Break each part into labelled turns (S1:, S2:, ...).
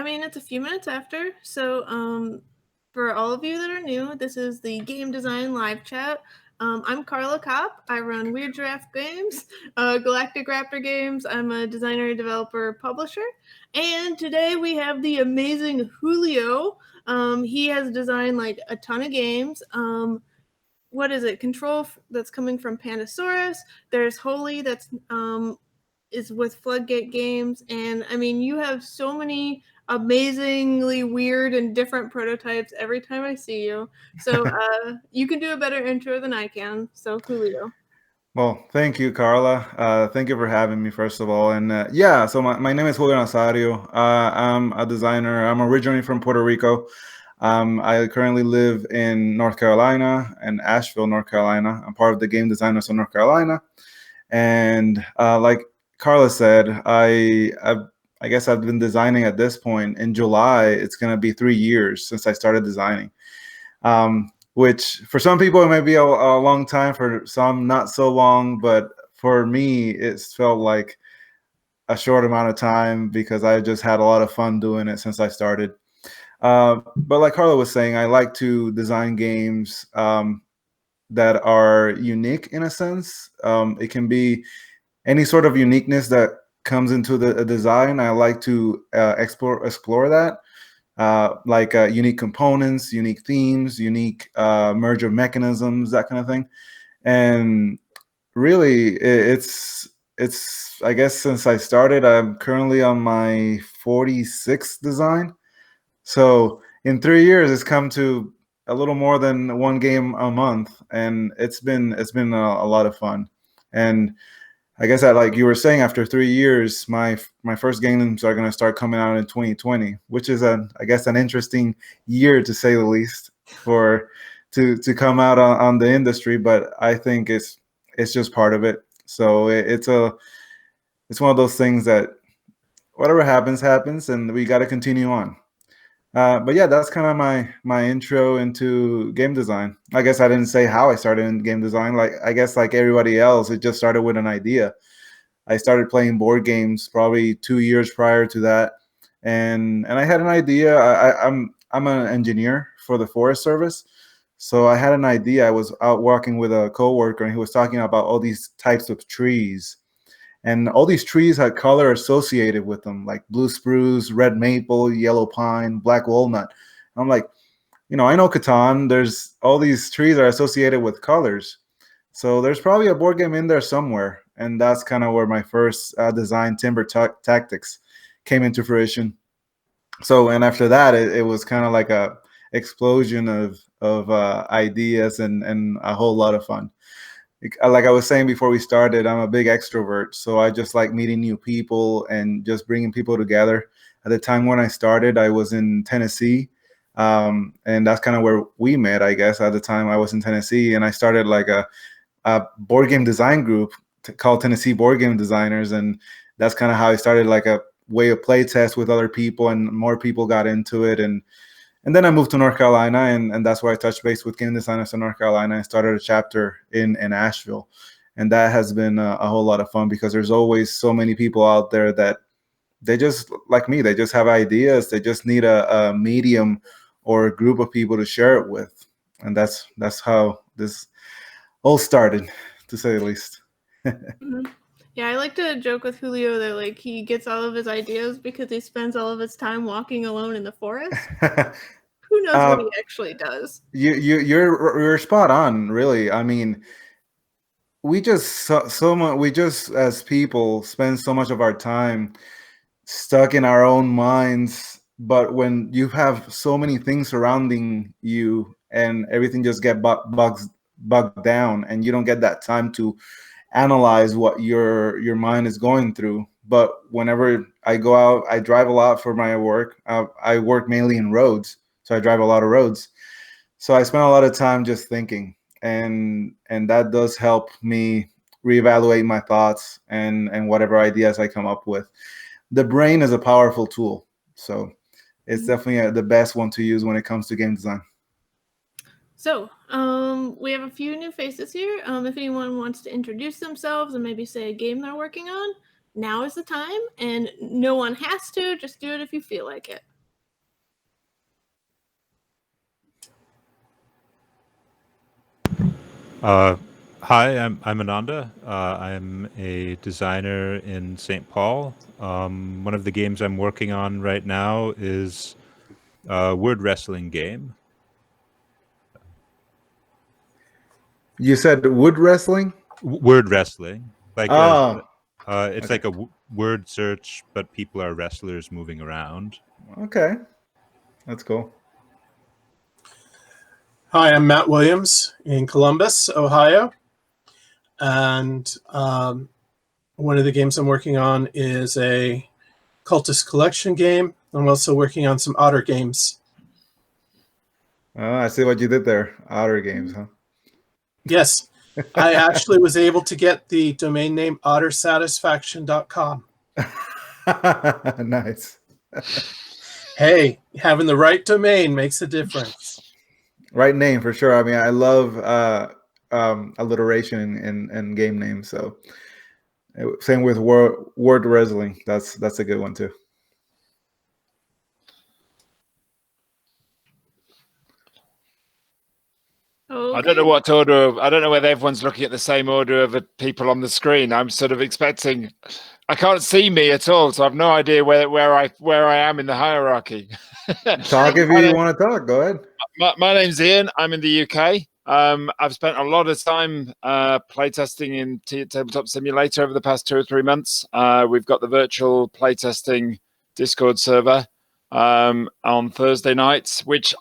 S1: mean, it's a few minutes after. So, for all of you that are new, this is the Game Design Live Chat. I'm Carla Kopp. I run Weird Giraffe Games, Galactic Raptor Games. I'm a designer, developer, publisher. And today we have the amazing Julio. He has designed like a ton of games. What is it? Control that's coming from Pandasaurus. There's Holy that's is with Floodgate Games, and I mean, you have so many amazingly weird and different prototypes every time I see you. So you can do a better intro than I can. So Julio.
S2: Well, thank you, Carla. Thank you for having me, first of all. And so my name is Julio Nazario. I'm a designer. I'm originally from Puerto Rico. I currently live in North Carolina, in Asheville, North Carolina. I'm part of the Game Designers of North Carolina. And like Carla said, I guess I've been designing at this point. In July, it's going to be 3 years since I started designing. Which for some people it might be a long time, for some not so long, but for me it's felt like a short amount of time because I just had a lot of fun doing it since I started. But like Carla was saying, I like to design games that are unique in a sense. It can be any sort of uniqueness that comes into the design. I like to explore that. Like unique components, unique themes, unique merger mechanisms, that kind of thing. And really, it's I guess since I started, I'm currently on my 46th design. So in 3 years, it's come to a little more than one game a month, and it's been a lot of fun. And I guess that, like you were saying, after 3 years, my first games are going to start coming out in 2020, which is I guess an interesting year to say the least for to come out on the industry. But I think it's just part of it. So it's one of those things that whatever happens happens, and we got to continue on. But yeah, that's kind of my intro into game design. I guess I didn't say how I started in game design. Like I guess like everybody else, it just started with an idea. I started playing board games probably 2 years prior to that, and I had an idea. I'm an engineer for the Forest Service, so I had an idea. I was out walking with a coworker, and he was talking about all these types of trees, and all these trees had color associated with them, like blue spruce, red maple, yellow pine, black walnut. And I'm like, I know Catan. There's all these trees are associated with colors. So there's probably a board game in there somewhere, and that's kind of where my first design, Timber Tactics, came into fruition. So, and after that, it was kind of like a explosion of ideas and a whole lot of fun. Like I was saying before we started, I'm a big extrovert, so I just like meeting new people and just bringing people together. At the time when I started, I was in Tennessee, and that's kind of where we met, I guess. At the time, I was in Tennessee, and I started like a board game design group called Tennessee Board Game Designers, and that's kind of how I started, like a way of play test with other people, and more people got into it, and then I moved to North Carolina, and that's where I touched base with game designers in North Carolina and started a chapter in Asheville, and that has been a whole lot of fun because there's always so many people out there that they just like me, they just have ideas, they just need a medium or a group of people to share it with, and that's how this all started, to say the least.
S1: Mm-hmm. Yeah, I like to joke with Julio that like he gets all of his ideas because he spends all of his time walking alone in the forest. Who knows what
S2: uh,
S1: he actually does?
S2: you're spot on, really. I mean, we just so much, we just as people spend so much of our time stuck in our own minds, but when you have so many things surrounding you and everything just get bugged down, and you don't get that time to analyze what your mind is going through. But whenever I go out, I drive a lot for my work. I work mainly in roads, so I drive a lot of roads, so I spend a lot of time just thinking, and that does help me reevaluate my thoughts and whatever ideas I come up with. The brain is a powerful tool, so it's definitely the best one to use when it comes to game design.
S1: So, we have a few new faces here. If anyone wants to introduce themselves and maybe say a game they're working on, now is the time, and no one has to. Just do it if you feel like it.
S3: Hi, I'm Ananda. I'm a designer in St. Paul. One of the games I'm working on right now is a word wrestling game.
S2: You said wood wrestling?
S3: Word wrestling, like
S2: Oh,
S3: it's
S2: okay.
S3: like a word search, but people are wrestlers moving around.
S2: Okay. That's cool.
S4: Hi, I'm Matt Williams in Columbus, Ohio. And one of the games I'm working on is a cultist collection game. I'm also working on some otter games.
S2: Oh, I see what you did there. Outer games, huh?
S4: Yes, I actually was able to get the domain name ottersatisfaction.com.
S2: Nice.
S4: Hey, having the right domain makes a difference.
S2: Right name for sure. I mean, I love alliteration in game names. So same with word wrestling. That's a good one too.
S1: Okay.
S5: I don't know what order. I don't know whether everyone's looking at the same order of the people on the screen. I'm sort of expecting. I can't see me at all, so I've no idea where I am in the hierarchy.
S2: Talk if you want to talk. Go ahead.
S5: My name's Ian. I'm in the UK. I've spent a lot of time playtesting in Tabletop Simulator over the past 2 or 3 months. We've got the virtual playtesting Discord server on Thursday nights, which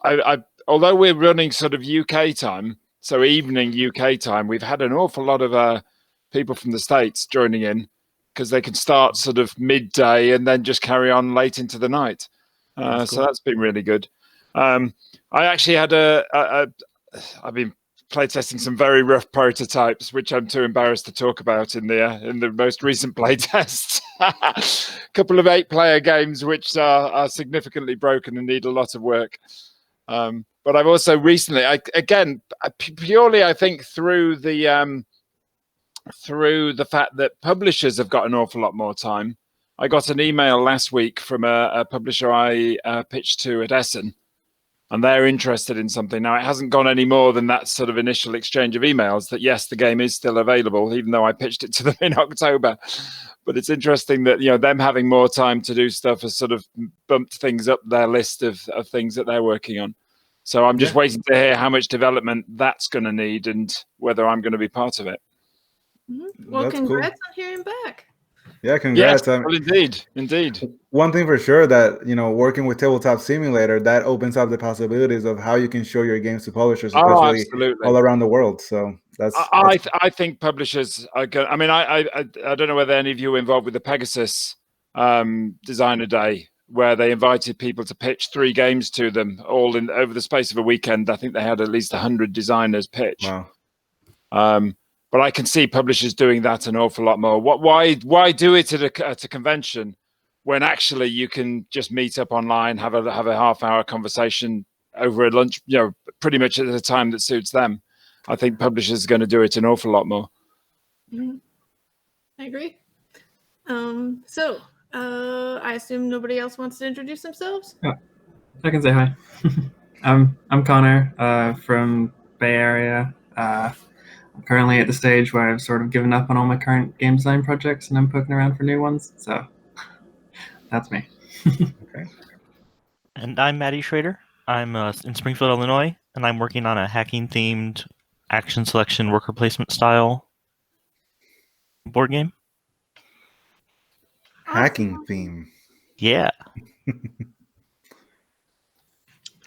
S5: although we're running sort of UK time, so evening UK time, we've had an awful lot of people from the States joining in because they can start sort of midday and then just carry on late into the night.
S2: That's
S5: So
S2: cool.
S5: that's been really good. I actually had I've been playtesting some very rough prototypes, which I'm too embarrassed to talk about in the most recent playtests. A couple of 8-player games which are significantly broken and need a lot of work. But I've also recently, purely I think through the fact that publishers have got an awful lot more time. I got an email last week from a publisher I pitched to at Essen, and they're interested in something. Now, it hasn't gone any more than that sort of initial exchange of emails that, yes, the game is still available, even though I pitched it to them in October. But it's interesting that, them having more time to do stuff has sort of bumped things up their list of things that they're working on. So I'm just waiting to hear how much development that's going to need and whether I'm going to be part of it.
S1: Well,
S2: That's
S1: congrats
S2: cool.
S1: on hearing back.
S2: Yeah, congrats.
S5: Yes, well, indeed.
S2: One thing for sure that working with Tabletop Simulator, that opens up the possibilities of how you can show your games to publishers, especially
S5: absolutely.
S2: all around the world. So
S5: I think publishers are going. I mean, I don't know whether any of you are involved with the Pegasus Designer Day, where they invited people to pitch 3 games to them all in over the space of a weekend. I think they had at least 100 designers pitch.
S2: Wow.
S5: But I can see publishers doing that an awful lot more. Why do it at a convention when actually you can just meet up online, have a half-hour conversation over a lunch, pretty much at the time that suits them. I think publishers are going to do it an awful lot more.
S1: Mm-hmm. I agree. So I assume nobody else wants to introduce themselves?
S6: Oh, I can say hi. I'm Connor from Bay Area. I'm currently at the stage where I've sort of given up on all my current game design projects and I'm poking around for new ones. So that's me.
S2: Okay.
S7: And I'm Maddie Schrader. I'm in Springfield, Illinois, and I'm working on a hacking-themed action selection worker placement style board game.
S2: Hacking theme.
S7: Yeah.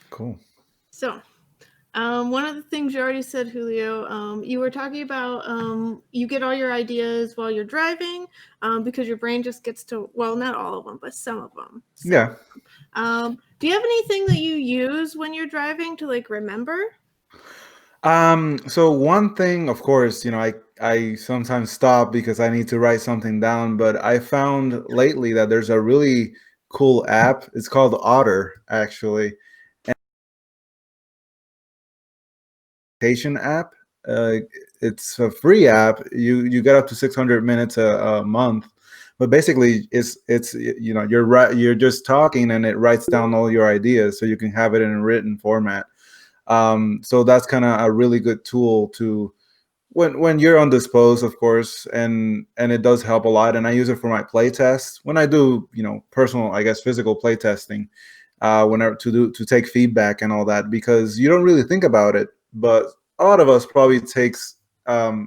S2: Cool.
S1: So, one of the things you already said, Julio, you were talking about you get all your ideas while you're driving because your brain just gets to, well, not all of them, but some of them.
S2: Yeah.
S1: Do you have anything that you use when you're driving to remember?
S2: So one thing, of course, I sometimes stop because I need to write something down, but I found lately that there's a really cool app. It's called Otter, actually. App. It's a free app. You get up to 600 minutes a month, but basically it's you're just talking and it writes down all your ideas so you can have it in a written format. So that's kind of a really good tool to when you're undisposed, of course, and it does help a lot. And I use it for my play tests when I do, personal, I guess, physical play testing, whenever to take feedback and all that, because you don't really think about it, but a lot of us probably takes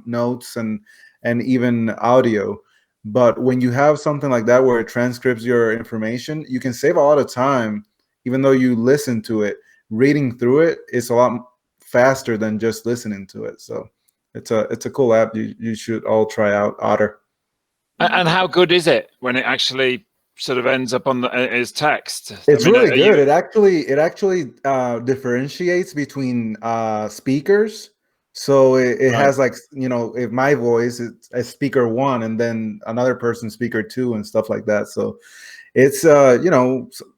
S2: notes and even audio. But when you have something like that where it transcribes your information, you can save a lot of time, even though you listen to it. Reading through it is a lot faster than just listening to it. So it's a cool app. You should all try out Otter.
S5: And how good is it when it actually sort of ends up on as text?
S2: It's really good. It actually differentiates between speakers. So it has, like, if my voice is a speaker 1 and then another person speaker 2 and stuff like that. So it's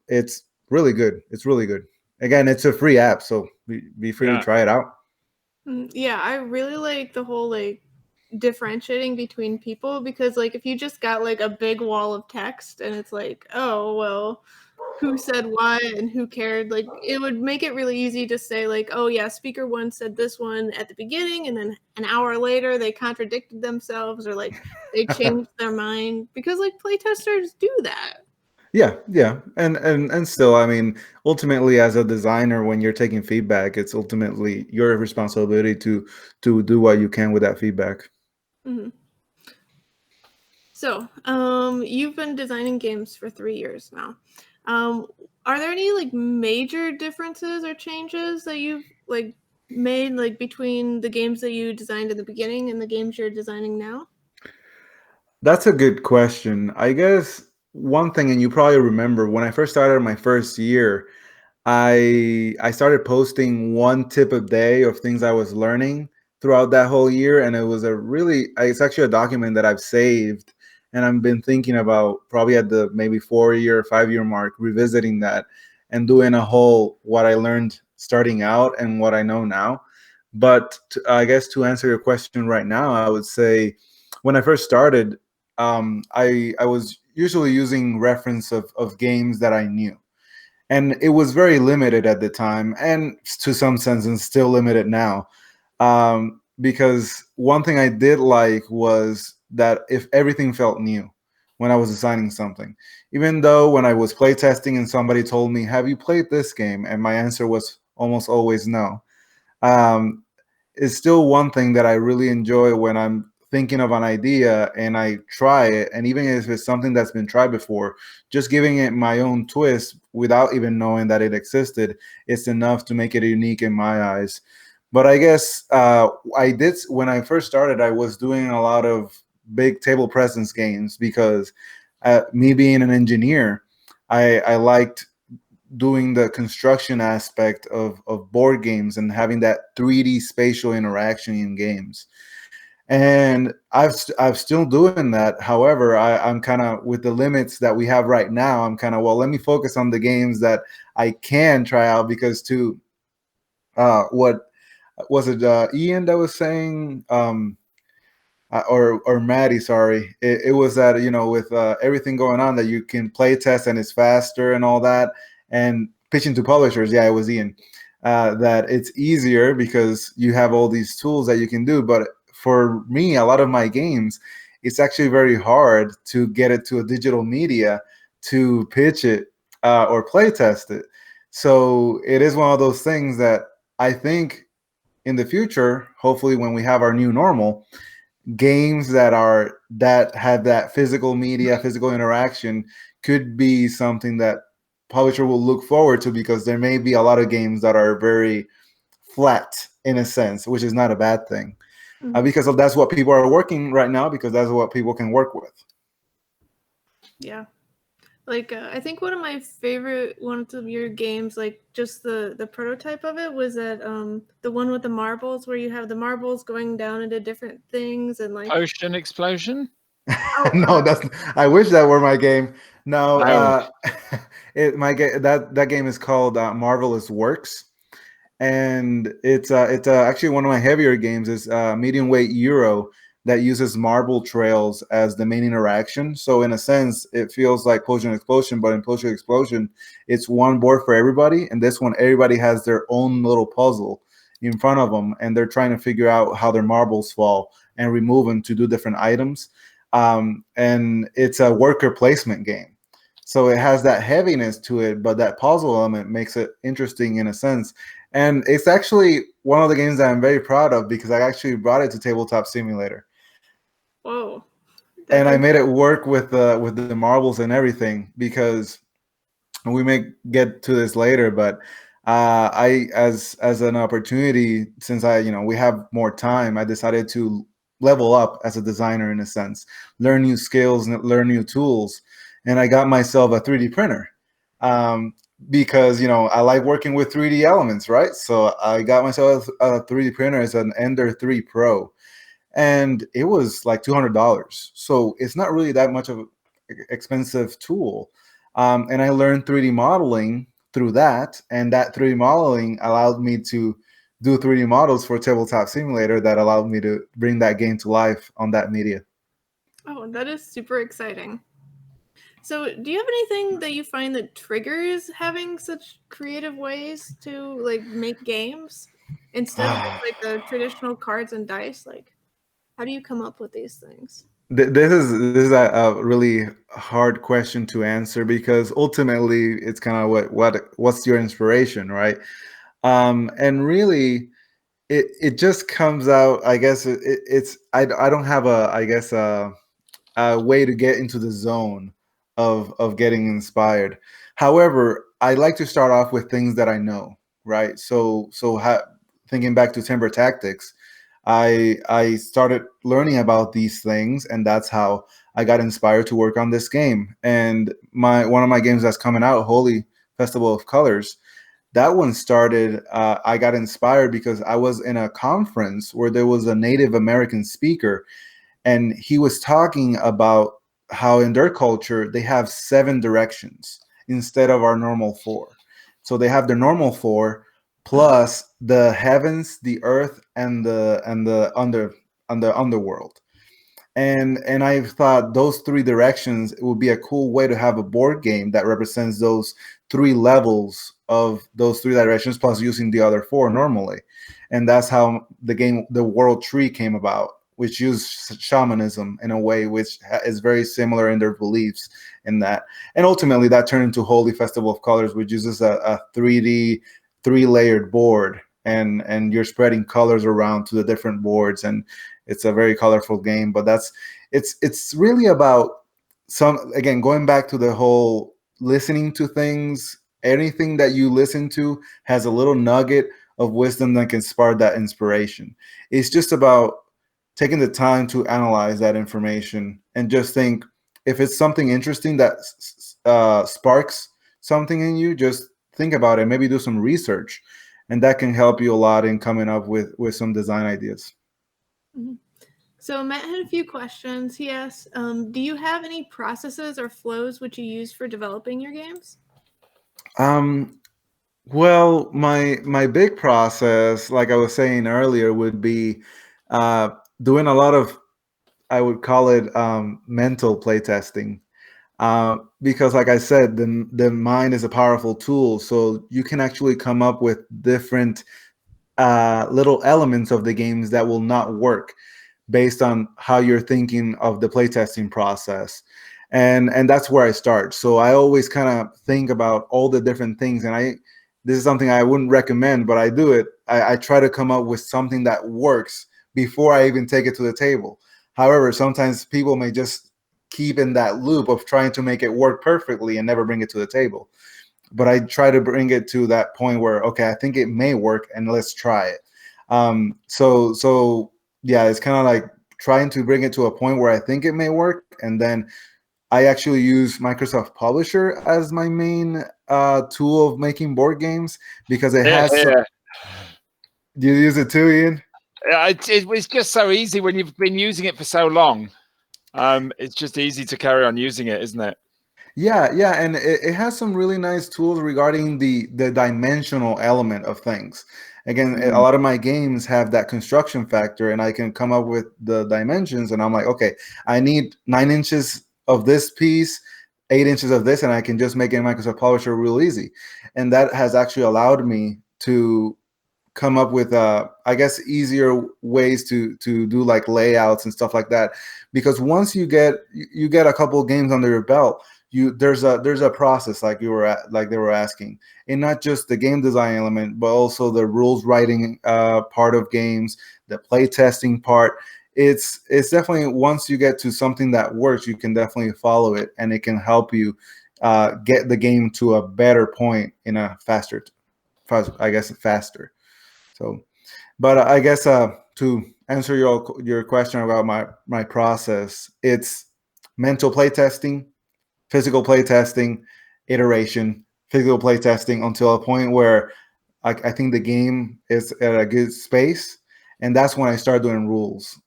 S2: it's really good. It's really good. Again, it's a free app, so be free to try it out.
S1: Yeah, I really like the whole differentiating between people, because if you just got a big wall of text and it's oh well, who said what and who cared, it would make it really easy to say oh yeah, speaker 1 said this one at the beginning and then an hour later they contradicted themselves, or they changed their mind, because playtesters do that.
S2: Yeah, and still, I mean, ultimately, as a designer, when you're taking feedback, it's ultimately your responsibility to do what you can with that feedback.
S1: Mm-hmm. So, you've been designing games for 3 years now. Are there any major differences or changes that you've made between the games that you designed in the beginning and the games you're designing now?
S2: That's a good question. I guess one thing, and you probably remember, when I first started my first year, I started posting 1 tip a day of things I was learning throughout that whole year, and it's actually a document that I've saved, and I've been thinking about probably at the maybe 4-year, 5-year mark, revisiting that and doing a whole what I learned starting out and what I know now. But I guess to answer your question right now, I would say when I first started, I was usually using reference of games that I knew. And it was very limited at the time, and to some sense, and still limited now. Because one thing I did like was that if everything felt new when I was designing something, even though when I was playtesting and somebody told me, "Have you played this game?" and my answer was almost always no. It's still one thing that I really enjoy when I'm thinking of an idea and I try it, and even if it's something that's been tried before, just giving it my own twist without even knowing that it existed, it's enough to make it unique in my eyes. But I guess when I first started, I was doing a lot of big table presence games because me being an engineer, I liked doing the construction aspect of board games and having that 3D spatial interaction in games. And I've still doing that. However, I'm kind of, with the limits that we have right now, I'm kind of, well, let me focus on the games that I can try out, because what was it, Ian that was saying, or Maddie, sorry, it was that, with everything going on, that you can play test and it's faster and all that, and pitching to publishers. Yeah, it was Ian. That it's easier because you have all these tools that you can do. But for me, a lot of my games, it's actually very hard to get it to a digital media to pitch it or play test it. So it is one of those things that I think in the future, hopefully when we have our new normal, games that have that physical media, physical interaction could be something that publisher will look forward to, because there may be a lot of games that are very flat in a sense, which is not a bad thing. Because that's what people are working right now, because that's what people can work with.
S1: Yeah. I think one of my favorite ones of your games, just the prototype of it, was that the one with the marbles, where you have the marbles going down into different things and
S5: Ocean Explosion?
S2: No, I wish that were my game. No, that game is called Marvelous Works, and it's actually one of my heavier games. Is medium weight Euro that uses marble trails as the main interaction. So in a sense, it feels like Potion Explosion, but in Potion Explosion, it's one board for everybody, and this one, everybody has their own little puzzle in front of them, and they're trying to figure out how their marbles fall and remove them to do different items. And it's a worker placement game. So it has that heaviness to it, but that puzzle element makes it interesting in a sense. And it's actually one of the games that I'm very proud of because I actually brought it to Tabletop Simulator.
S1: Whoa.
S2: And I made it work with the marbles and everything, because we may get to this later, but I as an opportunity, since we have more time, I decided to level up as a designer in a sense, learn new skills and learn new tools. And I got myself a 3D printer. Because I like working with 3D elements, right? So I got myself a 3D printer. It's an Ender 3 Pro, and it was like $200. So it's not really that much of an expensive tool. And I learned 3D modeling through that, and that 3D modeling allowed me to do 3D models for Tabletop Simulator that allowed me to bring that game to life on that media.
S1: Oh, that is super exciting. So, do you have anything that you find that triggers having such creative ways to like make games instead of just, like the traditional cards and dice? Like, how do you come up with these things?
S2: This is a really hard question to answer, because ultimately it's kind of what's your inspiration, right? And really, it just comes out. I guess I don't have a way to get into the zone of getting inspired. However, I like to start off with things that I know, right? Thinking back to Timber Tactics, I started learning about these things, and that's how I got inspired to work on this game. And one of my games that's coming out, Holy Festival of Colors, that one started. I got inspired because I was in a conference where there was a Native American speaker, and he was talking about how in their culture they have 7 directions instead of our normal 4. So they have the normal 4 plus the heavens, the earth, and the underworld. And I thought those 3 directions, it would be a cool way to have a board game that represents those 3 levels of those 3 directions, plus using the other 4 normally. And that's how the World Tree came about, which used shamanism in a way which is very similar in their beliefs in that. And ultimately that turned into Holy Festival of Colors, which uses a 3D 3-layered board, and you're spreading colors around to the different boards, and it's a very colorful game. But it's really about again, going back to the whole listening to things. Anything that you listen to has a little nugget of wisdom that can spark that inspiration. It's just about taking the time to analyze that information and just think, if it's something interesting that sparks something in you, just think about it, maybe do some research, and that can help you a lot in coming up with some design ideas.
S1: Mm-hmm. So Matt had a few questions. He asked, do you have any processes or flows which you use for developing your games?
S2: Well, my big process, like I was saying earlier, would be doing a lot of, I would call it mental playtesting. Because like I said, the mind is a powerful tool. So you can actually come up with different little elements of the games that will not work based on how you're thinking of the playtesting process. And that's where I start. So I always kind of think about all the different things. And this is something I wouldn't recommend, but I do it. I try to come up with something that works before I even take it to the table. However, sometimes people may just keep in that loop of trying to make it work perfectly and never bring it to the table. But I try to bring it to that point where, okay, I think it may work, and let's try it. So yeah, it's kind of like trying to bring it to a point where I think it may work, and then I actually use Microsoft Publisher as my main tool of making board games, because it has. Do you use it too, Ian?
S5: It's just so easy when you've been using it for so long. It's just easy to carry on using it, isn't it?
S2: Yeah, and it has some really nice tools regarding the dimensional element of things. Again, a lot of my games have that construction factor, and I can come up with the dimensions, and I'm like, okay, I need 9 inches of this piece, 8 inches of this, and I can just make it in Microsoft Publisher real easy. And that has actually allowed me to come up with I guess easier ways to do like layouts and stuff like that, because once you get a couple of games under your belt, there's a process, like they were asking, and not just the game design element, but also the rules writing part of games, the play testing part. It's definitely, once you get to something that works, you can definitely follow it, and it can help you get the game to a better point in a faster. So, but I guess to answer your question about my process, it's mental playtesting, physical playtesting, iteration, physical playtesting, until a point where I think the game is at a good space, and that's when I start doing rules.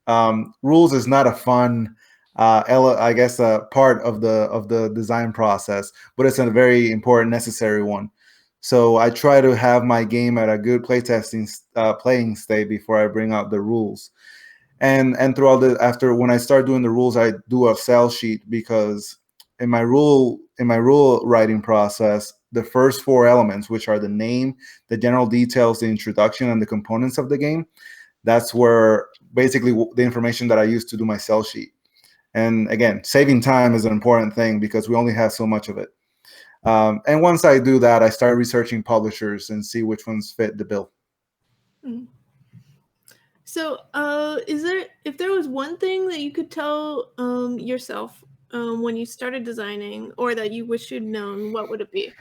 S2: Rules is not a fun, I guess, part of the design process, but it's a very important, necessary one. So I try to have my game at a good playtesting playing state before I bring out the rules. And throughout after, when I start doing the rules, I do a sell sheet, because in my rule writing process, the first four elements, which are the name, the general details, the introduction, and the components of the game, that's where basically the information that I use to do my sell sheet. And again, saving time is an important thing because we only have so much of it. And once I do that, I start researching publishers and see which ones fit the bill.
S1: So, if there was one thing that you could tell yourself when you started designing, or that you wish you'd known, what would it be?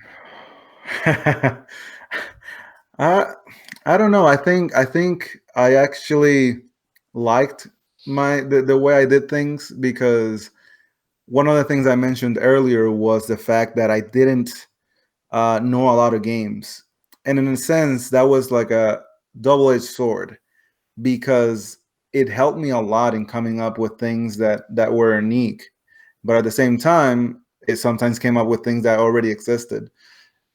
S2: I don't know. I think I actually liked the way I did things, because one of the things I mentioned earlier was the fact that I didn't know a lot of games, and in a sense, that was like a double-edged sword, because it helped me a lot in coming up with things that were unique, but at the same time, it sometimes came up with things that already existed.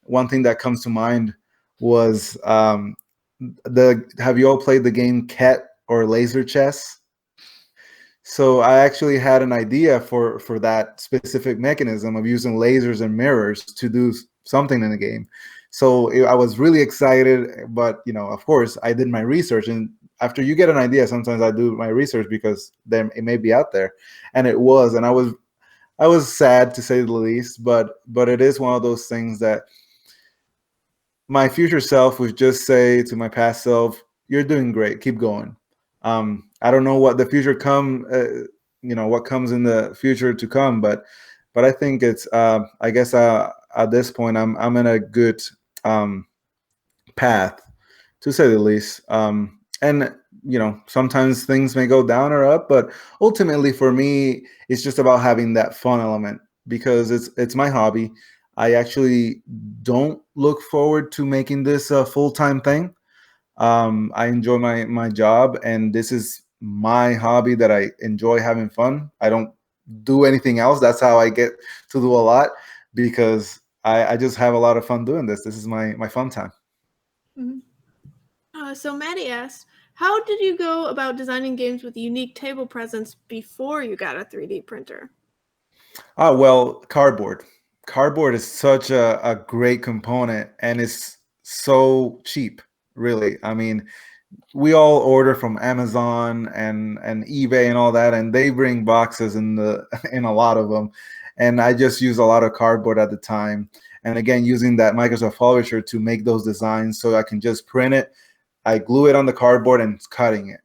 S2: One thing that comes to mind was have you all played the game Ket or Laser Chess? So I actually had an idea for that specific mechanism of using lasers and mirrors to do something in the game. So I was really excited, but of course, I did my research, and after you get an idea, sometimes I do my research because then it may be out there, and it was, and I was sad, to say the least, but it is one of those things that my future self would just say to my past self, "You're doing great. Keep going." I don't know what the future what comes in the future to come, but I think it's I guess at this point I'm in a good path, to say the least. And sometimes things may go down or up, but ultimately for me, it's just about having that fun element, because it's my hobby. I actually don't look forward to making this a full-time thing. I enjoy my job, and this is my hobby that I enjoy having fun. I don't do anything else. That's how I get to do a lot, because I just have a lot of fun doing this. This is my fun time.
S1: So Maddie asked, how did you go about designing games with unique table presence before you got a 3D printer?
S2: Well, cardboard. Cardboard is such a great component, and it's so cheap, really. I mean, we all order from Amazon and eBay and all that, and they bring boxes in a lot of them. And I just use a lot of cardboard at the time. And again, using that Microsoft Publisher to make those designs, so I can just print it, I glue it on the cardboard and cutting it.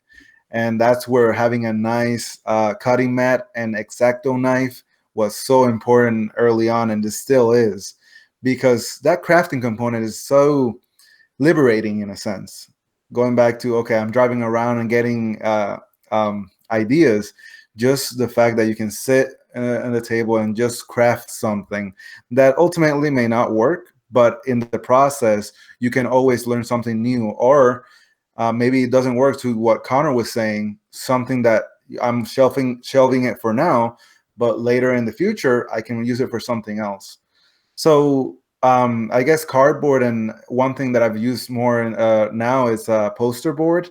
S2: And that's where having a nice cutting mat and X-Acto knife was so important early on, and this still is, because that crafting component is so liberating in a sense. Going back to, okay, I'm driving around and getting ideas, just the fact that you can sit at the table and just craft something that ultimately may not work, but in the process, you can always learn something new, or maybe it doesn't work, to what Connor was saying, something that I'm shelving it for now, but later in the future, I can use it for something else. So I guess cardboard, and one thing that I've used more now is poster board.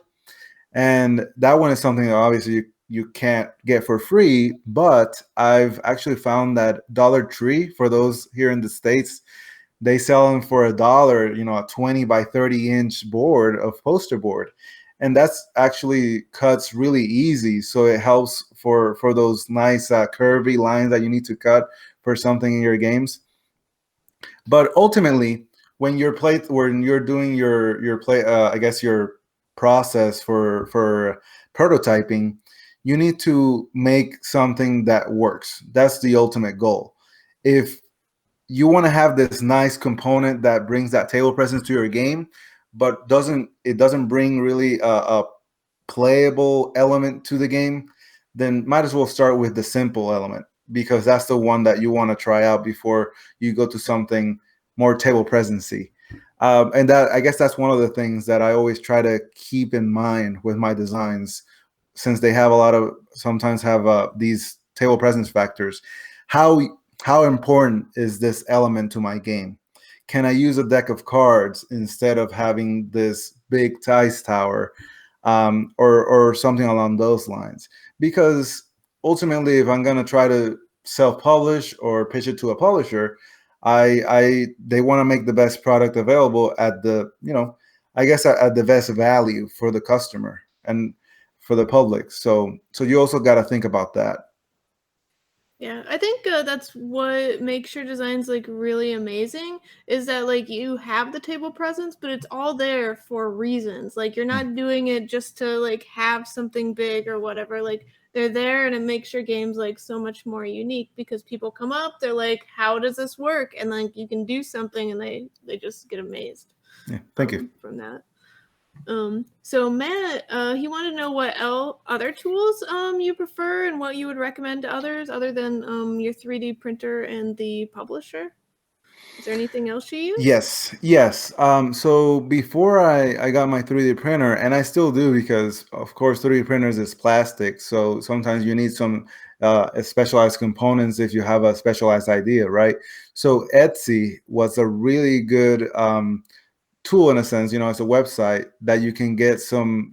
S2: And that one is something that obviously you can't get for free, but I've actually found that Dollar Tree, for those here in the States, they sell them for $1, you know, a 20 by 30-inch board of poster board. And that's actually cuts really easy. So it helps for those nice curvy lines that you need to cut for something in your games. But ultimately, when you're doing your play, I guess your process for prototyping, you need to make something that works. That's the ultimate goal. If you want to have this nice component that brings that table presence to your game, but doesn't bring really a playable element to the game, then might as well start with the simple element, because that's the one that you want to try out before you go to something more table presency. And that, I guess that's one of the things that I always try to keep in mind with my designs, since they have sometimes have these table presence factors. How important is this element to my game? Can I use a deck of cards instead of having this big dice tower, or something along those lines? Because ultimately, if I'm going to try to self-publish or pitch it to a publisher, they want to make the best product available at the, I guess at the best value for the customer and for the public. So you also got to think about that.
S1: Yeah, I think that's what makes your designs like really amazing, is that like you have the table presence, but it's all there for reasons. Like you're not doing it just to like have something big or whatever. Like they're there, and it makes your games like so much more unique, because people come up, they're like, how does this work? And like you can do something, and they just get amazed.
S2: Yeah, thank you.
S1: From that. So Matt, he wanted to know what other tools you prefer and what you would recommend to others other than your 3D printer and the publisher. Is there anything else you use?
S2: Yes. So before I got my 3D printer, and I still do, because of course 3D printers is plastic, so sometimes you need some specialized components if you have a specialized idea, right? So Etsy was a really good tool in a sense. It's a website that you can get some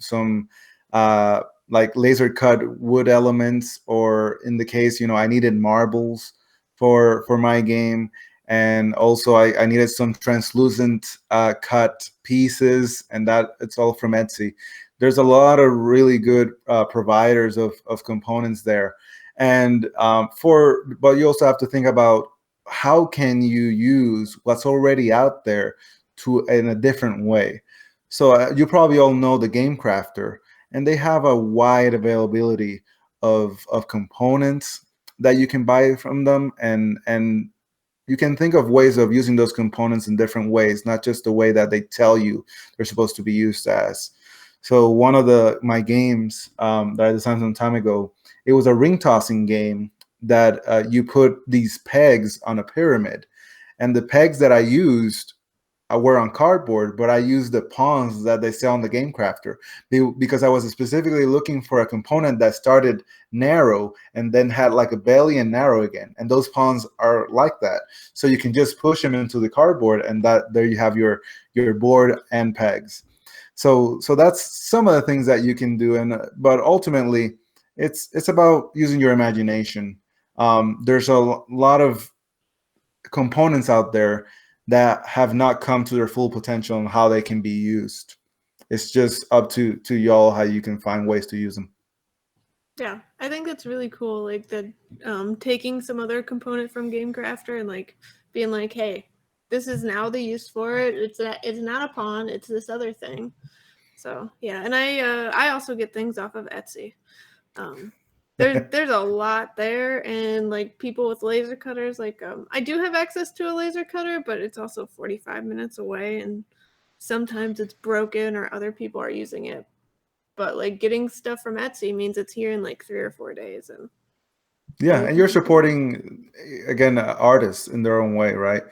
S2: like laser cut wood elements, or in the case, I needed marbles for my game, and also I needed some translucent cut pieces, and that it's all from Etsy. There's a lot of really good providers of components there, and but you also have to think about how can you use what's already out there in a different way. So you probably all know the Game Crafter, and they have a wide availability of components that you can buy from them, and you can think of ways of using those components in different ways, not just the way that they tell you they're supposed to be used as. So one of my games that I designed some time ago, it was a ring tossing game that you put these pegs on a pyramid, and the pegs that I used were on cardboard, but I used the pawns that they sell on the Game Crafter, because I was specifically looking for a component that started narrow and then had like a belly and narrow again. And those pawns are like that. So you can just push them into the cardboard, and there you have your board and pegs. So that's some of the things that you can do. But ultimately, it's about using your imagination. There's a lot of components out there that have not come to their full potential and how they can be used. It's just up to y'all how you can find ways to use them.
S1: Yeah, I think that's really cool. Like the taking some other component from Game Crafter and like being like, hey, this is now the use for it. It's not a pawn. It's this other thing. So yeah, and I also get things off of Etsy. There's a lot there, and like people with laser cutters, like I do have access to a laser cutter, but it's also 45 minutes away, and sometimes it's broken or other people are using it. But like getting stuff from Etsy means it's here in like 3 or 4 days, and
S2: yeah, and you're supporting again artists in their own way, right?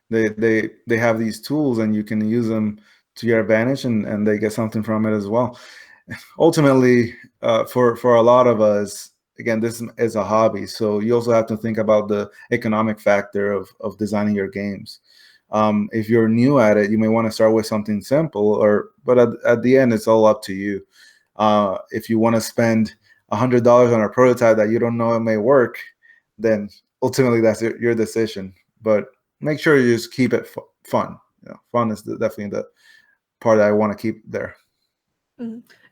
S2: They have these tools, and you can use them to your advantage, and they get something from it as well. Ultimately, for a lot of us, again, this is a hobby, so you also have to think about the economic factor of designing your games. If you're new at it, you may want to start with something simple, but at the end, it's all up to you. If you want to spend $100 on a prototype that you don't know it may work, then ultimately that's your decision. But make sure you just keep it fun. Fun is definitely the part that I want to keep there.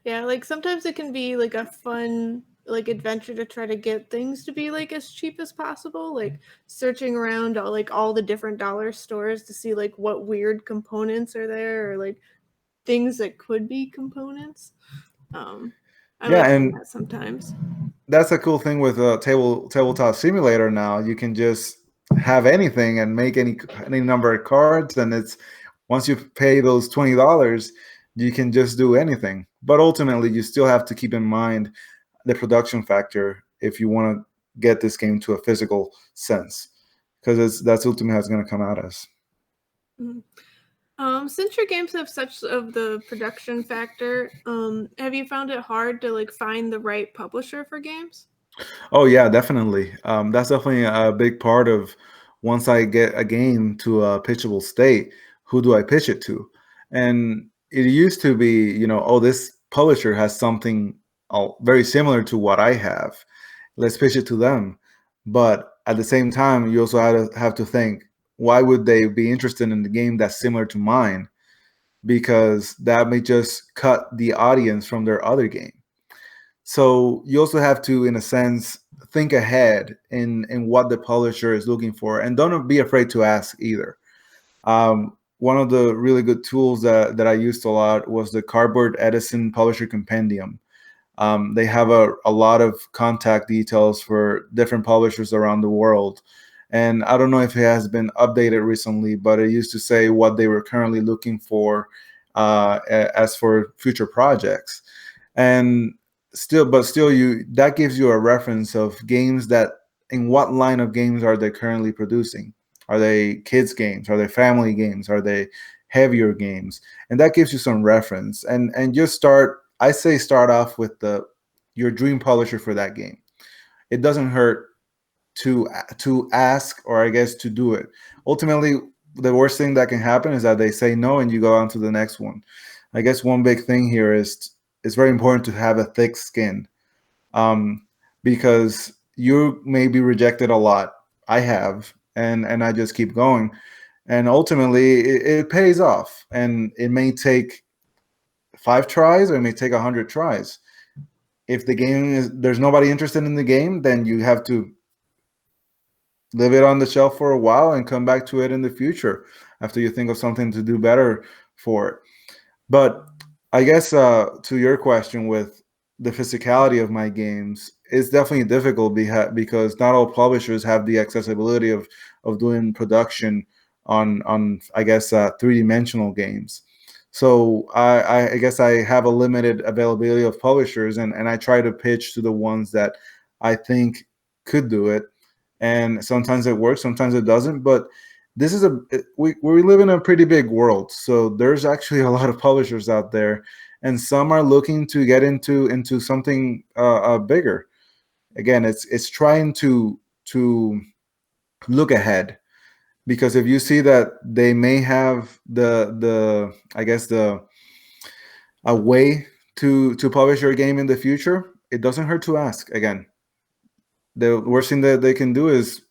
S1: Yeah, like sometimes it can be like a fun like adventure to try to get things to be like as cheap as possible, like searching around all the different dollar stores to see like what weird components are there or like things that could be components. I like doing that sometimes.
S2: That's a cool thing with a tabletop simulator. Now you can just have anything and make any number of cards, and it's once you pay those $20, you can just do anything. But ultimately, you still have to keep in mind the production factor if you want to get this game to a physical sense, because that's ultimately how it's going to come out as.
S1: Since your games have such of the production factor, have you found it hard to like find the right publisher for games?
S2: Oh yeah, definitely. That's definitely a big part of once I get a game to a pitchable state, who do I pitch it to? And it used to be, oh, this publisher has something very similar to what I have. Let's pitch it to them. But at the same time, you also have to think, why would they be interested in the game that's similar to mine? Because that may just cut the audience from their other game. So you also have to, in a sense, think ahead in what the publisher is looking for, and don't be afraid to ask either. One of the really good tools that I used a lot was the Cardboard Edison Publisher Compendium. They have a lot of contact details for different publishers around the world. And I don't know if it has been updated recently, but it used to say what they were currently looking for as for future projects. And still that gives you a reference of games that in what line of games are they currently producing. Are they kids games? Are they family games? Are they heavier games? And that gives you some reference. And just start off with your dream publisher for that game. It doesn't hurt to ask, or I guess to do it. Ultimately, the worst thing that can happen is that they say no and you go on to the next one. I guess one big thing here is it's very important to have a thick skin, because you may be rejected a lot. I have, and I just keep going, and ultimately it pays off. And it may take 5 tries, or it may take 100 tries. If there's nobody interested in the game, then you have to leave it on the shelf for a while and come back to it in the future after you think of something to do better for it. But I guess to your question with the physicality of my games, it's definitely difficult because not all publishers have the accessibility of doing production on I guess 3-dimensional games. So I guess I have a limited availability of publishers, and I try to pitch to the ones that I think could do it. And sometimes it works, sometimes it doesn't. But this is we live in a pretty big world, so there's actually a lot of publishers out there, and some are looking to get into something bigger. Again, it's trying to look ahead, because if you see that they may have the I guess a way to publish your game in the future, it doesn't hurt to ask. Again, the worst thing that they can do is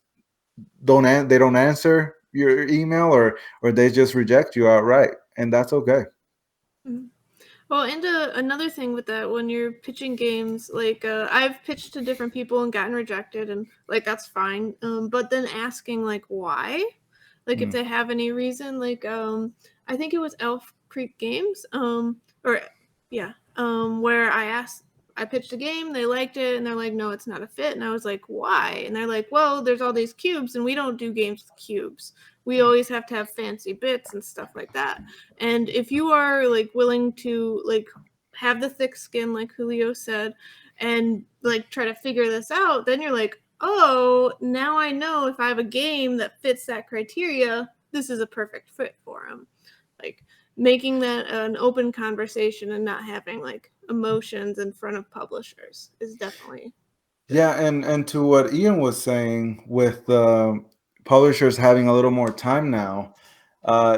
S2: they don't answer your email, or they just reject you outright, and that's okay.
S1: Well, and another thing with that, when you're pitching games, like I've pitched to different people and gotten rejected, and like that's fine. But then asking like why, like if they have any reason, like I think it was Elf Creek Games, where I pitched a game, they liked it, and they're like, no, it's not a fit. And I was like, why? And they're like, well, there's all these cubes, and we don't do games with cubes. We always have to have fancy bits and stuff like that. And if you are like willing to like have the thick skin, like Julio said, and like try to figure this out, then you're like, oh, now I know if I have a game that fits that criteria, this is a perfect fit for them. Like making that an open conversation and not having like emotions in front of publishers is definitely
S2: and to what Ian was saying with publishers having a little more time now,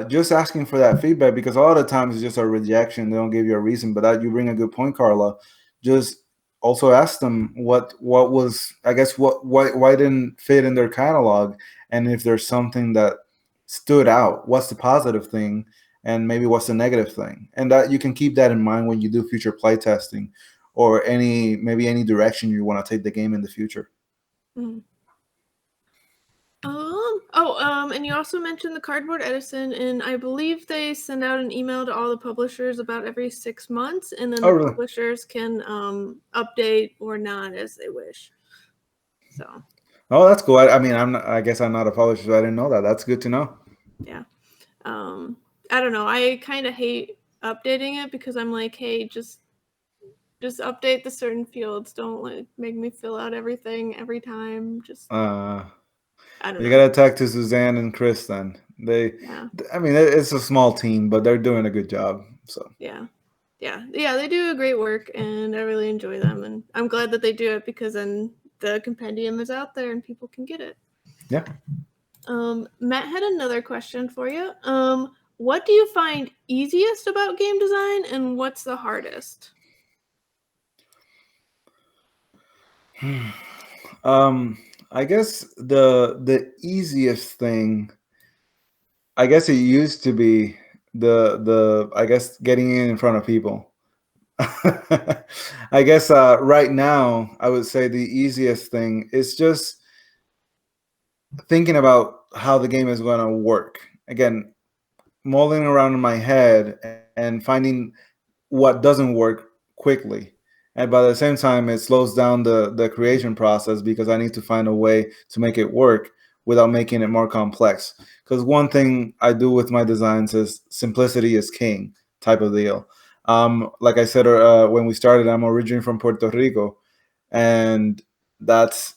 S2: just asking for that feedback, because a lot of times it's just a rejection. They don't give you a reason. But that you bring a good point, Carla. Just also ask them what was, I guess, why didn't fit in their catalog, and if there's something that stood out? What's the positive thing, and maybe what's the negative thing? And that you can keep that in mind when you do future playtesting, or any direction you want to take the game in the future.
S1: Mm. And you also mentioned the Cardboard Edison, and I believe they send out an email to all the publishers about every 6 months, and then the
S2: really?
S1: publishers can update or not as they wish. So.
S2: Oh, that's cool. I mean, I guess I'm not a publisher, so I didn't know that. That's good to know.
S1: Yeah. I don't know. I kind of hate updating it because I'm like, hey, just update the certain fields. Don't make me fill out everything every time. Just I don't know.
S2: You gotta talk to Suzanne and Chris then. I mean, it's a small team, but they're doing a good job. So
S1: yeah, they do a great work, and I really enjoy them, and I'm glad that they do it because then the compendium is out there and people can get it.
S2: Yeah.
S1: Matt had another question for you. What do you find easiest about game design, and what's the hardest?
S2: I guess the easiest thing, I guess it used to be I guess getting in front of people. I guess right now I would say the easiest thing is just thinking about how the game is going to work. Again, mulling around in my head and finding what doesn't work quickly. And by the same time, it slows down the creation process because I need to find a way to make it work without making it more complex. Because one thing I do with my designs is simplicity is king type of deal. Like I said when we started, I'm originally from Puerto Rico, and that's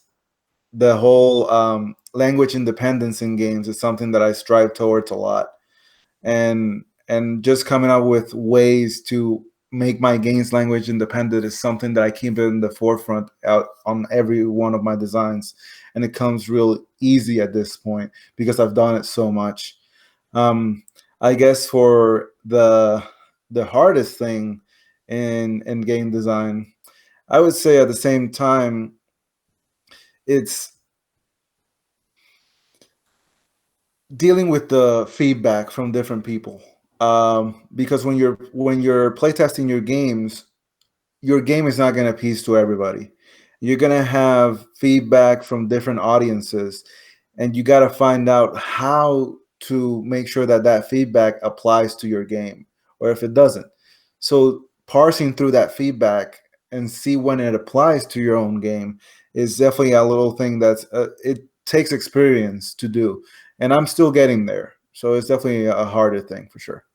S2: the whole language independence in games is something that I strive towards a lot. And just coming up with ways to make my games language independent is something that I keep in the forefront out on every one of my designs. And it comes real easy at this point because I've done it so much. I guess for the hardest thing in game design, I would say at the same time, it's dealing with the feedback from different people. Because when you're playtesting your game is not going to appease to everybody. You're going to have feedback from different audiences, and you got to find out how to make sure that feedback applies to your game, or if it doesn't. So parsing through that feedback and see when it applies to your own game is definitely a little thing that's it takes experience to do, and I'm still getting there. So it's definitely a harder thing for sure.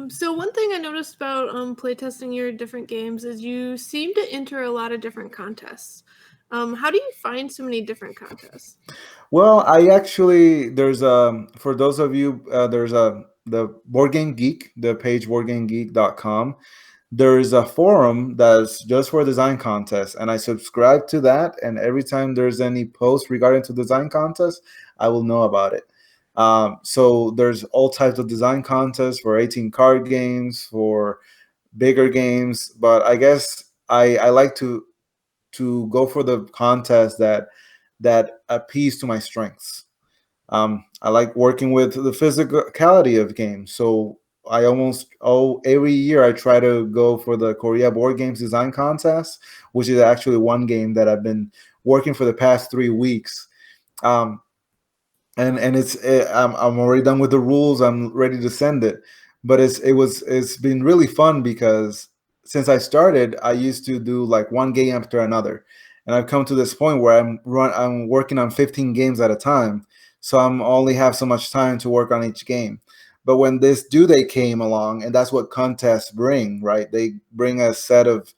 S1: So one thing I noticed about playtesting your different games is you seem to enter a lot of different contests. How do you find so many different contests?
S2: Well, I actually there's for those of you there's the Board Game Geek, the page boardgamegeek.com. There is a forum that's just for design contests, and I subscribe to that. And every time there's any post regarding to design contests, I will know about it. So there's all types of design contests for 18 card games, for bigger games. But I guess I like to go for the contest that appease to my strengths. I like working with the physicality of games. So I every year I try to go for the Korea Board Games Design Contest, which is actually one game that I've been working for the past 3 weeks. And I'm already done with the rules. I'm ready to send it, but it's been really fun because since I started, I used to do like one game after another, and I've come to this point where I'm working on 15 games at a time, so I'm only have so much time to work on each game. But when this due date came along, and that's what contests bring, right? They bring a set of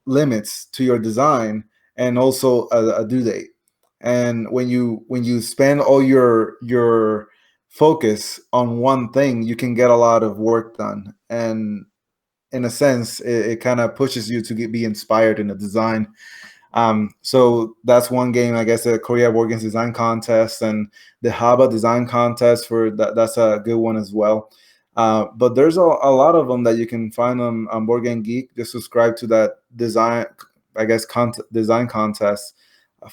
S2: limits to your design and also a due date. And when you spend all your focus on one thing, you can get a lot of work done. And in a sense, it kind of pushes you to be inspired in the design. So that's one game, I guess, the Korea Board Games Design Contest, and the Haba Design Contest for that's a good one as well. But there's a lot of them that you can find on Board Game Geek. Just subscribe to that design, I guess, design contest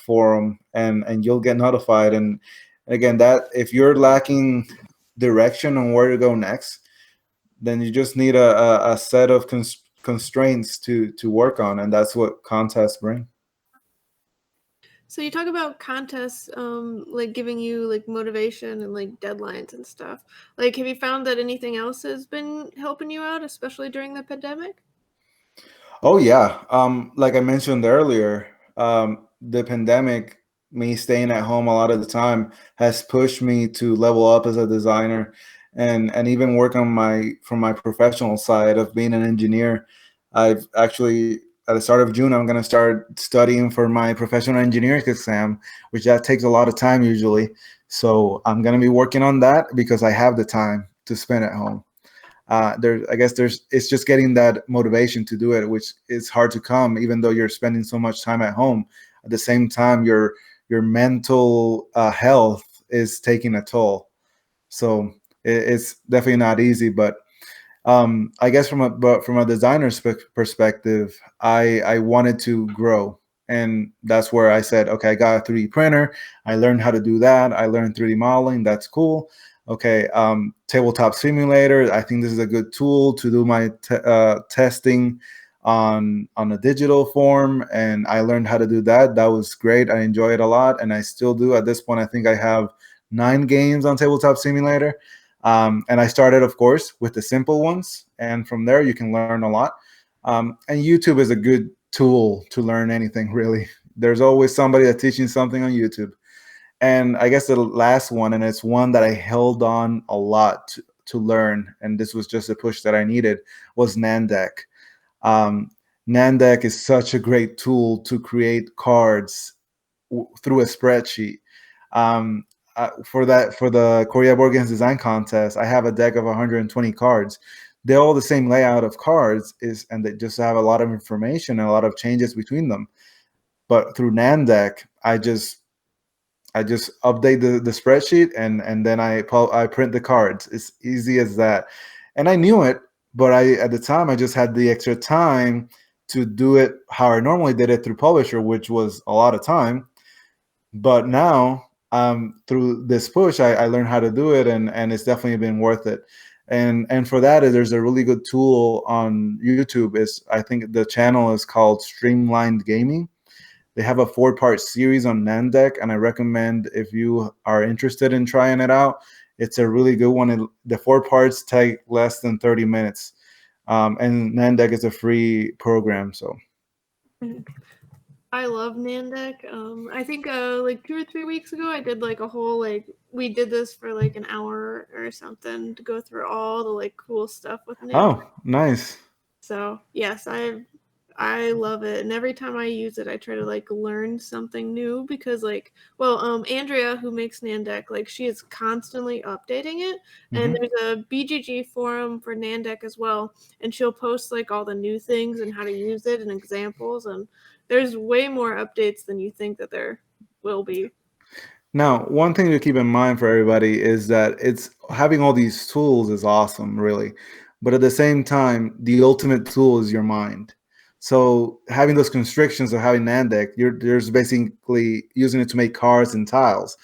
S2: forum, and you'll get notified. And Again, that if you're lacking direction on where to go next, then you just need a set of constraints to work on, and that's what contests bring.
S1: So you talk about contests, like giving you like motivation and like deadlines and stuff. Like, have you found that anything else has been helping you out, especially during the pandemic?
S2: Oh yeah. Like I mentioned earlier, the pandemic, me staying at home a lot of the time, has pushed me to level up as a designer, and even work on my from my professional side of being an engineer. I've actually at the start of June, I'm gonna start studying for my professional engineering exam, which that takes a lot of time usually. So I'm gonna be working on that because I have the time to spend at home. I guess it's just getting that motivation to do it, which is hard to come, even though you're spending so much time at home. At the same time, your mental health is taking a toll. So it's definitely not easy. But I guess from a designer's perspective, I wanted to grow, and that's where I said, okay, I got a 3D printer. I learned how to do that. I learned 3D modeling. That's cool. Okay, Tabletop Simulator. I think this is a good tool to do my testing on a digital form, and I learned how to do that. That was great. I enjoy it a lot, and I still do. At this point, I think I have 9 games on Tabletop Simulator. And I started, of course, with the simple ones, and from there you can learn a lot. And YouTube is a good tool to learn anything, really. There's always somebody that's teaching something on YouTube. And I guess the last one, and it's one that I held on a lot to learn, and this was just a push that I needed, was Nandeck. Um, Nandeck is such a great tool to create cards through a spreadsheet. Um, for the Korea Board Games Design Contest, I have a deck of 120 cards. They're all the same layout of cards, and they just have a lot of information and a lot of changes between them. But through Nandeck, I just update the spreadsheet, and then I print the cards. It's easy as that. And I knew it, but at the time I just had the extra time to do it how I normally did it through Publisher, which was a lot of time. But now, through this push, I learned how to do it, and it's definitely been worth it. And for that, there's a really good tool on YouTube. I think the channel is called Streamlined Gaming. They have a 4-part series on Nandeck, and I recommend if you are interested in trying it out. It's a really good one. The 4 parts take less than 30 minutes, and Nandeck is a free program. So.
S1: I love Nandeck. I think like 2 or 3 weeks ago, I did like a whole we did this for like an hour or something to go through all the like cool stuff with Nandeck.
S2: Oh, nice.
S1: So yes, I love it, and every time I use it, I try to like learn something new because Andrea, who makes Nandeck, like she is constantly updating it, and there's a BGG forum for Nandeck as well, and she'll post like all the new things and how to use it and examples, and there's way more updates than you think that there will be.
S2: Now, one thing to keep in mind for everybody is that it's having all these tools is awesome, really. But at the same time, the ultimate tool is your mind. So having those constrictions of having Nandeck, you're just basically using it to make cards and tiles.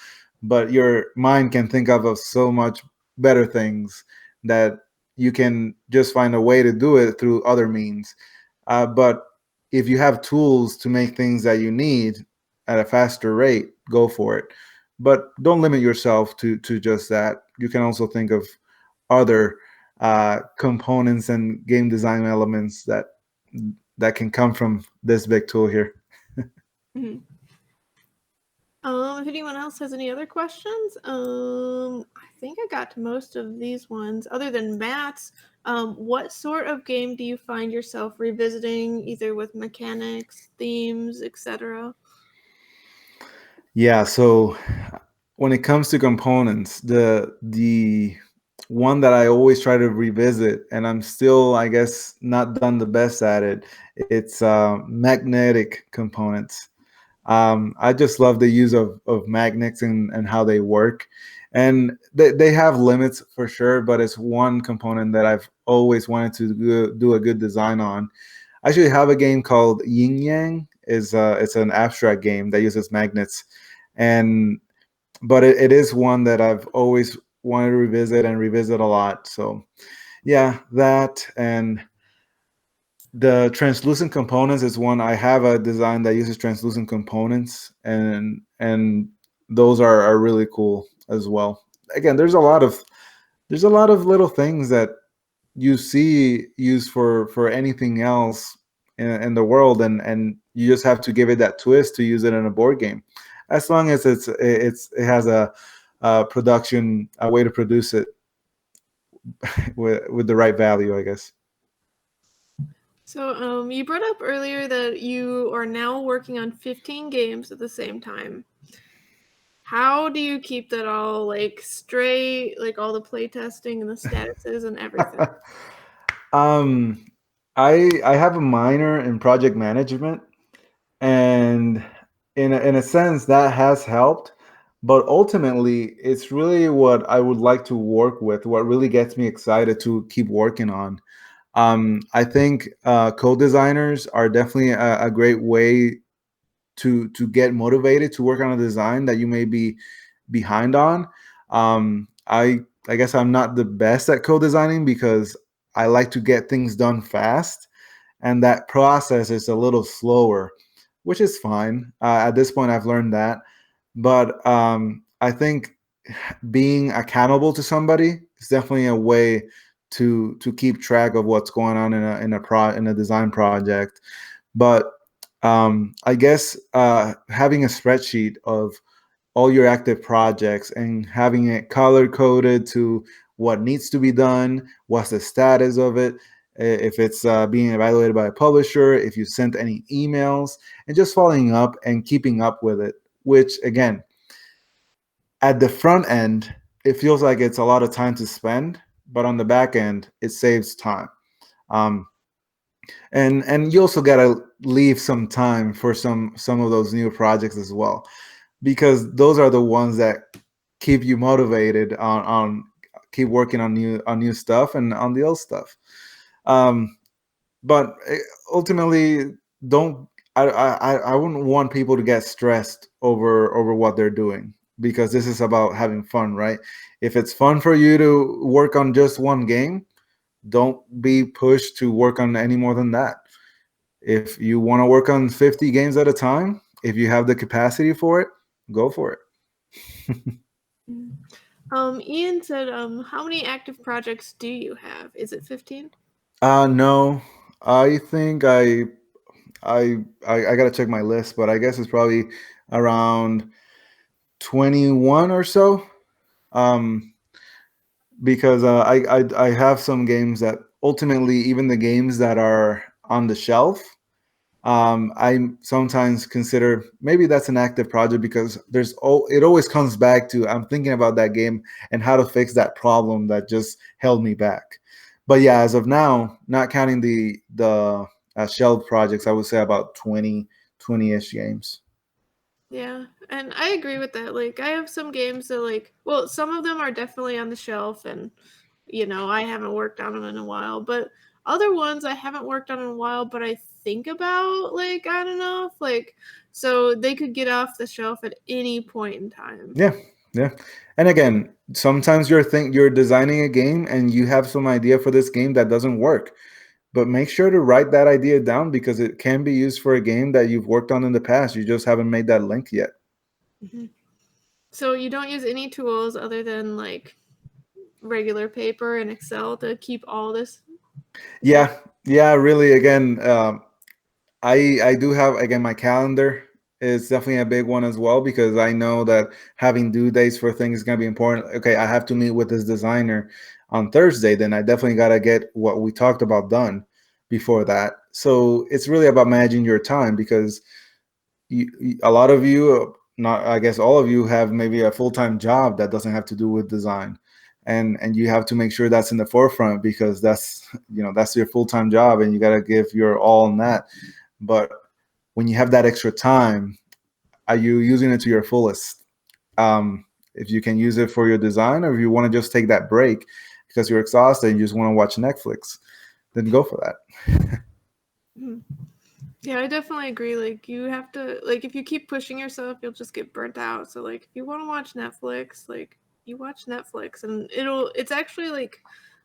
S2: But your mind can think of so much better things that you can just find a way to do it through other means. But if you have tools to make things that you need at a faster rate, go for it. But don't limit yourself to just that. You can also think of other components and game design elements that can come from this big tool here.
S1: Mm-hmm. If anyone else has any other questions, I think I got to most of these ones. Other than Matt's, what sort of game do you find yourself revisiting, either with mechanics, themes, etc.?
S2: Yeah, so when it comes to components, the one that I always try to revisit, and I'm still, I guess, not done the best at it, it's magnetic components. I just love the use of magnets and how they work. And they have limits for sure, but it's one component that I've always wanted to do a good design on. I actually have a game called Yin Yang. It's an abstract game that uses magnets. And but it is one that I've always wanted to revisit a lot. So yeah, that and the translucent components is one. I have a design that uses translucent components, and those are really cool as well. Again, there's a lot of little things that you see used for anything else in the world, and you just have to give it that twist to use it in a board game, as long as it has a production, a way to produce it with the right value, I guess.
S1: So, you brought up earlier that you are now working on 15 games at the same time. How do you keep that all like straight, like all the playtesting and the statuses and everything?
S2: I have a minor in project management, and in a sense that has helped, but ultimately it's really what I would like to work with, what really gets me excited to keep working on. I think co-designers are definitely a great way to get motivated to work on a design that you may be behind on. I guess I'm not the best at co-designing because I like to get things done fast, and that process is a little slower, which is fine. At this point, I've learned that, but I think being accountable to somebody is definitely a way to keep track of what's going on in a design project. But I guess having a spreadsheet of all your active projects and having it color coded to what needs to be done, what's the status of it, if it's being evaluated by a publisher, if you sent any emails, and just following up and keeping up with it, which again, at the front end, it feels like it's a lot of time to spend, but on the back end, it saves time. And you also gotta leave some time for some of those new projects as well, because those are the ones that keep you motivated on keep working on new stuff and on the old stuff. But ultimately, don't I wouldn't want people to get stressed over what they're doing, because this is about having fun, right? If it's fun for you to work on just one game, don't be pushed to work on any more than that. If you want to work on 50 games at a time, if you have the capacity for it, go for it.
S1: Ian said, how many active projects do you have? Is it 15?
S2: No, I think I gotta check my list, but I guess it's probably around 21 or so. Because I have some games that ultimately, even the games that are on the shelf, I sometimes consider maybe that's an active project, because it always comes back to I'm thinking about that game and how to fix that problem that just held me back. But yeah, as of now, not counting the shelf projects, I would say about 20-ish games.
S1: Yeah, and I agree with that. Like, I have some games that, like, well, some of them are definitely on the shelf, and, you know, I haven't worked on them in a while, but other ones I haven't worked on in a while, but I think about, like, on and off, like, so they could get off the shelf at any point in time.
S2: Yeah. And again, sometimes you're designing a game and you have some idea for this game that doesn't work, but make sure to write that idea down, because it can be used for a game that you've worked on in the past. You just haven't made that link yet.
S1: Mm-hmm. So you don't use any tools other than, like, regular paper and Excel to keep all this?
S2: Yeah, really. Again, I do have, again, my calendar is definitely a big one as well, because I know that having due dates for things is going to be important. Okay, I have to meet with this designer on Thursday, then I definitely got to get what we talked about done before that. So it's really about managing your time, because a lot of you, not I guess all of you, have maybe a full-time job that doesn't have to do with design, and you have to make sure that's in the forefront, because that's that's your full-time job, and you got to give your all in that. But when you have that extra time, are you using it to your fullest? If you can use it for your design, or if you want to just take that break because you're exhausted and you just want to watch Netflix, then go for that.
S1: Yeah, I definitely agree. Like, you have to, like, if you keep pushing yourself, you'll just get burnt out. So, like, if you want to watch Netflix, like, you watch Netflix, and it's actually, like,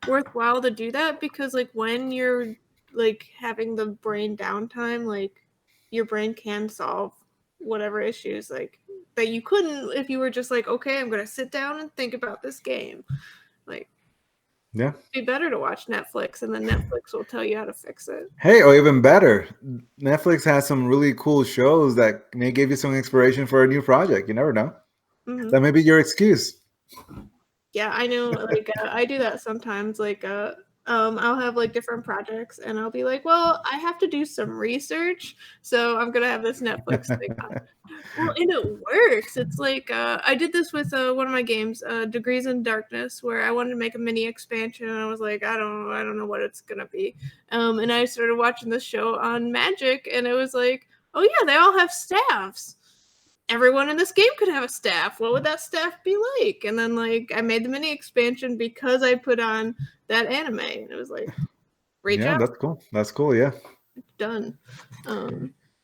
S1: worthwhile to do that because, like, when you're, like, having the brain downtime, like, your brain can solve whatever issues, like, that you couldn't if you were just like, okay, I'm going to sit down and think about this game. Like,
S2: Yeah.
S1: it'd be better to watch Netflix, and then Netflix will tell you how to fix it.
S2: Hey, or even better, Netflix has some really cool shows that may give you some inspiration for a new project. You never know.
S1: Mhm.
S2: That may be your excuse.
S1: Yeah, I know. Like, I do that sometimes. Like, I'll have like different projects, and I'll be like, well, I have to do some research, so I'm gonna have this Netflix thing on. Well, and it works. It's like I did this with one of my games, Degrees in Darkness, where I wanted to make a mini expansion, and I was like, I don't know what it's gonna be. And I started watching this show on magic, and it was like, oh yeah, they all have staffs. Everyone in this game could have a staff. What would that staff be like? And then like I made the mini expansion because I put on that anime. And it was like, reach
S2: Yeah,
S1: out,
S2: that's cool. That's cool. Yeah.
S1: done.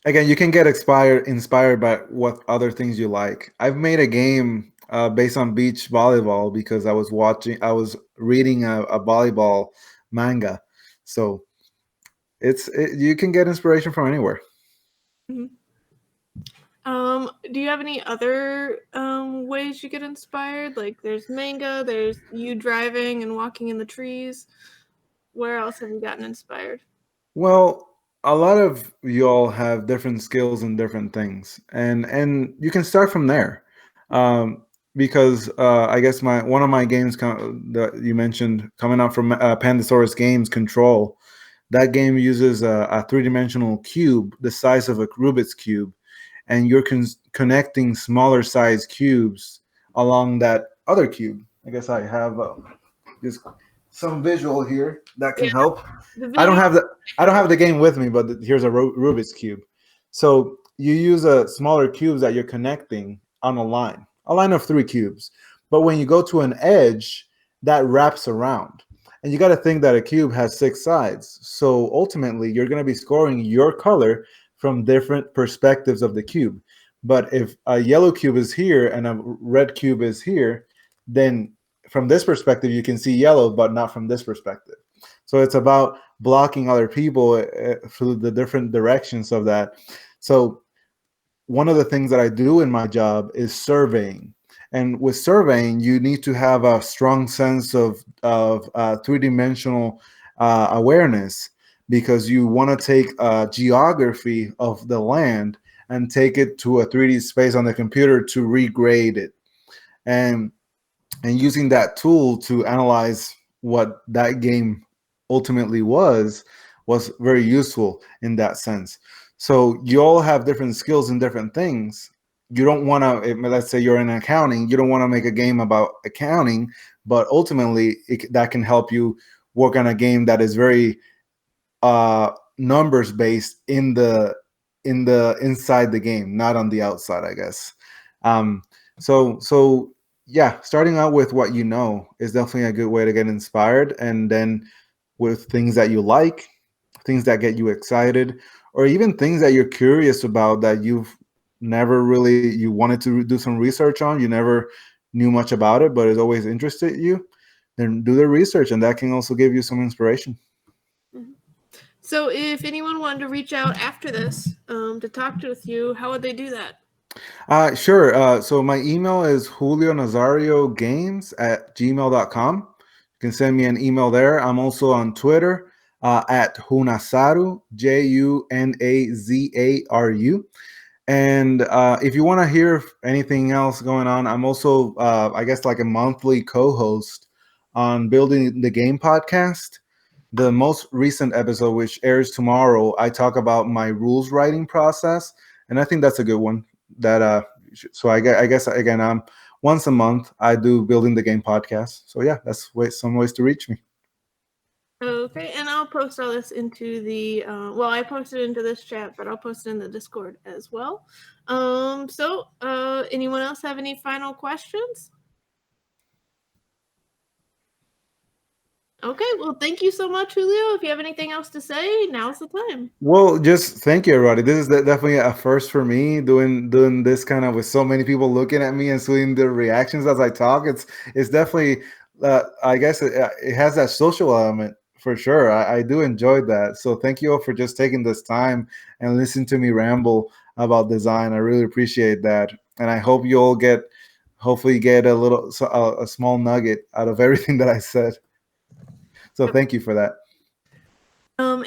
S2: Again, you can get inspired by what other things you like. I've made a game based on beach volleyball because I was reading a volleyball manga. So you can get inspiration from anywhere.
S1: Mhm. Do you have any other ways you get inspired? Like there's manga, there's you driving and walking in the trees. Where else have you gotten inspired?
S2: Well, a lot of y'all have different skills and different things, and you can start from there, because I guess one of my games that you mentioned coming out from Pandasaurus Games, Control. That game uses a three-dimensional cube the size of a Rubik's cube, and you're connecting smaller size cubes along that other cube. I guess I have just some visual here that can
S1: Yeah,
S2: help.
S1: the
S2: I don't
S1: visual.
S2: have the game with me, but here's a Rubik's cube. So you use a smaller cubes that you're connecting on a line of 3 cubes. But when you go to an edge, that wraps around. And you got to think that a cube has 6 sides. So ultimately, you're going to be scoring your color from different perspectives of the cube. But if a yellow cube is here and a red cube is here, then from this perspective, you can see yellow, but not from this perspective. So it's about blocking other people through the different directions of that. So one of the things that I do in my job is surveying. And with surveying, you need to have a strong sense of three-dimensional awareness, because you want to take geography of the land and take it to a 3D space on the computer to regrade it. And using that tool to analyze what that game ultimately was very useful in that sense. So you all have different skills in different things. You don't want to, let's say you're in accounting, you don't want to make a game about accounting, but ultimately that can help you work on a game that is very numbers based in the inside the game, not on the outside, I guess. So yeah, starting out with what you know is definitely a good way to get inspired, and then with things that you like, things that get you excited, or even things that you're curious about that you've never really you wanted to do some research on, you never knew much about it, but it's always interested you, then do the research, and that can also give you some inspiration.
S1: So if anyone wanted to reach out after this to talk with you, how would they do that?
S2: Sure. So my email is julionazariogames@gmail.com. You can send me an email there. I'm also on Twitter at Junazaru, Junazaru. And if you want to hear anything else going on, I'm also, I guess, like a monthly co-host on Building the Game podcast. The most recent episode, which airs tomorrow, I talk about my rules writing process, and I think that's a good one. So I guess again, I'm once a month I do Building the Game podcast. So yeah, that's some ways to reach me.
S1: Okay, and I'll post all this into the I posted into this chat, but I'll post it in the Discord as well. So anyone else have any final questions? Okay, well, thank you so much, Julio. If you have anything else to say, now's the time.
S2: Well, just thank you, everybody. This is definitely a first for me doing this kind of with so many people looking at me and seeing the reactions as I talk. It's definitely I guess it has that social element for sure. I do enjoy that. So thank you all for just taking this time and listen to me ramble about design. I really appreciate that, and I hope you all hopefully get a small nugget out of everything that I said. So thank you for that.
S1: And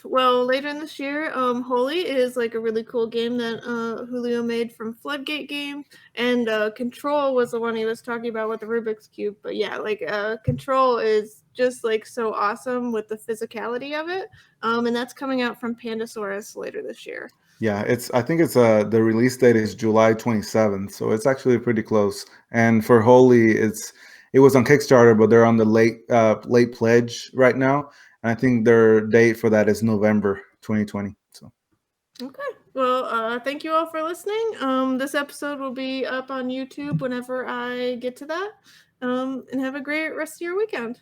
S1: later in this year, Holy is like a really cool game that Julio made from Floodgate Game, and Control was the one he was talking about with the Rubik's Cube. But yeah, like Control is just like so awesome with the physicality of it, and that's coming out from Pandasaurus later this year.
S2: Yeah, I think it's the release date is July 27th, so it's actually pretty close. And for Holy, it was on Kickstarter, but they're on the late pledge right now. And I think their date for that is November 2020. So
S1: Okay. Well, thank you all for listening. This episode will be up on YouTube whenever I get to that. And have a great rest of your weekend.